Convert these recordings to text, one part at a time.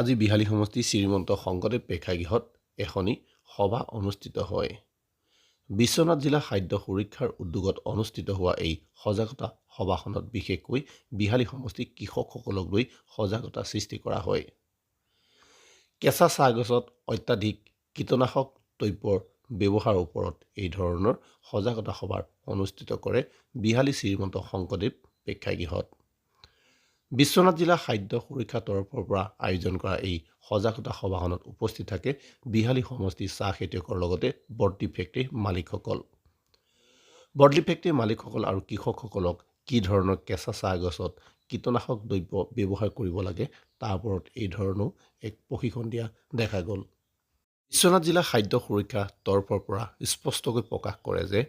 আজি বিহালী সমষ্টি শ্ৰীমন্ত শংকৰদেৱ প্ৰেক্ষাগৃহত এখনি সভা অনুষ্ঠিত হয়। বিশ্বনাথ জিলা খাদ্য সুৰক্ষাৰ উদ্যোগত অনুষ্ঠিত হোৱা এই সজাগতা সভাখনত বিশেষকৈ বিহালী সমষ্টিৰ কৃষকসকলক লৈ সজাগতা সৃষ্টি কৰা হয়। কেঁচা চাহ গছত অত্যাধিক কীটনাশক দ্ৰব্যৰ ব্যৱহাৰৰ ওপৰত এই ধৰণৰ সজাগতা সভা অনুষ্ঠিত কৰে বিহালী শ্ৰীমন্ত শংকৰদেৱ প্ৰেক্ষাগৃহত। বিশ্বনাথ জিলা খাদ্য সুৰক্ষাৰ তৰফৰ পৰা আয়োজন কৰা এই সজাগতা সভাখনত উপস্থিত থাকে বিহালী সমষ্টিৰ চাহ খেতিয়কৰ লগতে বৰ্ডলি ফেক্টৰীৰ মালিকসকল। বৰ্ডলি ফেক্টৰীৰ মালিকসকল আৰু কৃষকসকলক কি ধৰণৰ কেঁচা চাহ গছত কীটনাশক দ্ৰব্য ব্যৱহাৰ কৰিব লাগে তাৰ ওপৰত এই ধৰণেও এক প্ৰশিক্ষণ দিয়া দেখা গ'ল। বিশ্বনাথ জিলা খাদ্য সুৰক্ষা তৰফৰ পৰা স্পষ্টকৈ প্ৰকাশ কৰে যে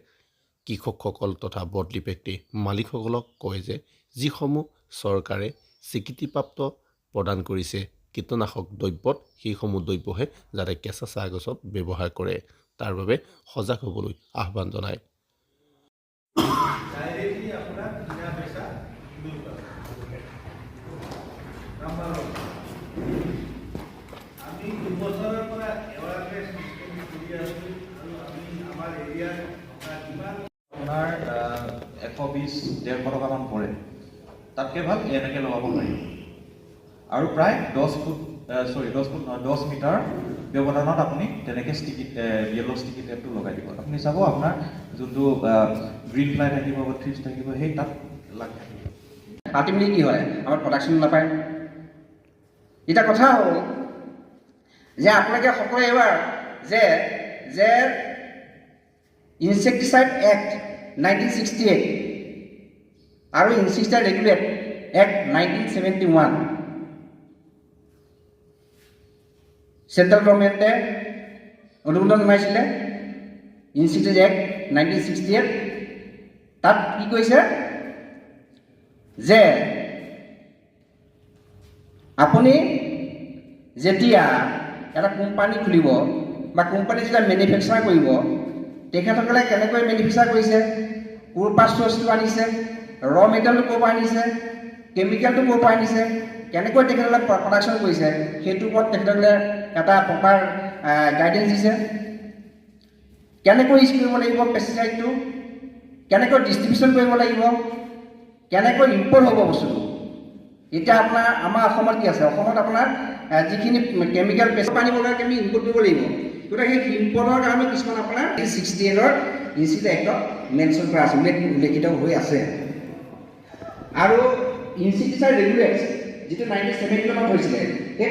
কৃষকসকল তথা বৰ্ডলি ফেক্টৰীৰ মালিকসকলক কয় যে যিসমূহ চৰকাৰে স্বীকৃতিপ্ৰাপ্ত প্ৰদান কৰিছে কীটনাশক দ্ৰব্যত সেইসমূহ দ্ৰব্যহে যাতে কেঁচা চাহ গছত ব্যৱহাৰ কৰে তাৰ বাবে সজাগ হ'বলৈ আহ্বান জনায়। আপোনাৰ 120-150 টকামান পৰে, তাতকৈ ভাল এনেকৈ লগাব পাৰিব আৰু প্ৰায় 10 মিটাৰ ব্যৱধানত আপুনি তেনেকৈ য়েল্লো ষ্টিকি টেপটো লগাই দিব। আপুনি চাব আপোনাৰ যোনটো গ্ৰীণ ফ্লাই থাকিব বা থ্ৰিপছ থাকিব সেই তাত লাগি থাকিব। আল্টিমেটলি কি হয় আমাৰ প্ৰডাকশ্যন নাপায়। এটা কথা হ'ল যে আপোনালোকে সকলোৱে এবাৰ যে ইনচেক্টিচাইড এক্ট 1968 আৰু ইনচেক্টিচাইড ৰেগুলেট এক্ট 1971 চেণ্ট্ৰেল গভৰ্ণমেণ্টে অনুমোদন জনাইছিলে। ইনচেক্টিচাইড এক্ট 1968 তাত কি কৈছে যে আপুনি যেতিয়া এটা কোম্পানী খুলিব বা কোম্পানী যেতিয়া মেনুফেকচাৰ কৰিব তেখেতসকলে কেনেকৈ মেনুফেকচাৰ কৰিছে, ক'ৰ পৰা চ'ৰ্চটো আনিছে, ৰ মেটেৰিয়েলটো ক'ৰ পৰা আনিছে, কেমিকেলটো ক'ৰ পৰা আনিছে, কেনেকৈ তেখেতসকলে প্ৰডাকশ্যন কৰিছে সেইটোৰ ওপৰত তেখেতসকলে এটা প্ৰপাৰ গাইডেঞ্চ দিছে। কেনেকৈ ইউজ কৰিব লাগিব পেষ্টিচাইডটো, কেনেকৈ ডিষ্ট্ৰিবিউশ্যন কৰিব লাগিব, কেনেকৈ ইম্পৰ্ট হ'ব বস্তুটো। এতিয়া আপোনাৰ আমাৰ অসমত কি আছে, অসমত আপোনাৰ যিখিনি কেমিকেল পেষ্ট আনিব লাগে আমি ইম্পৰ্ট কৰিব লাগিব। গতিকে সেই ইম্পৰ্টৰ কাৰণে কিছুমান আপোনাৰ 68ৰ ইনচেক্টিচাইড এক্টত মেনশ্যন কৰা আছে, উল্লেখিত হৈ আছে। আৰু ইনচেক্টিচাইড ৰেগুলেটছ যিটো 1971 হৈছিলে সেই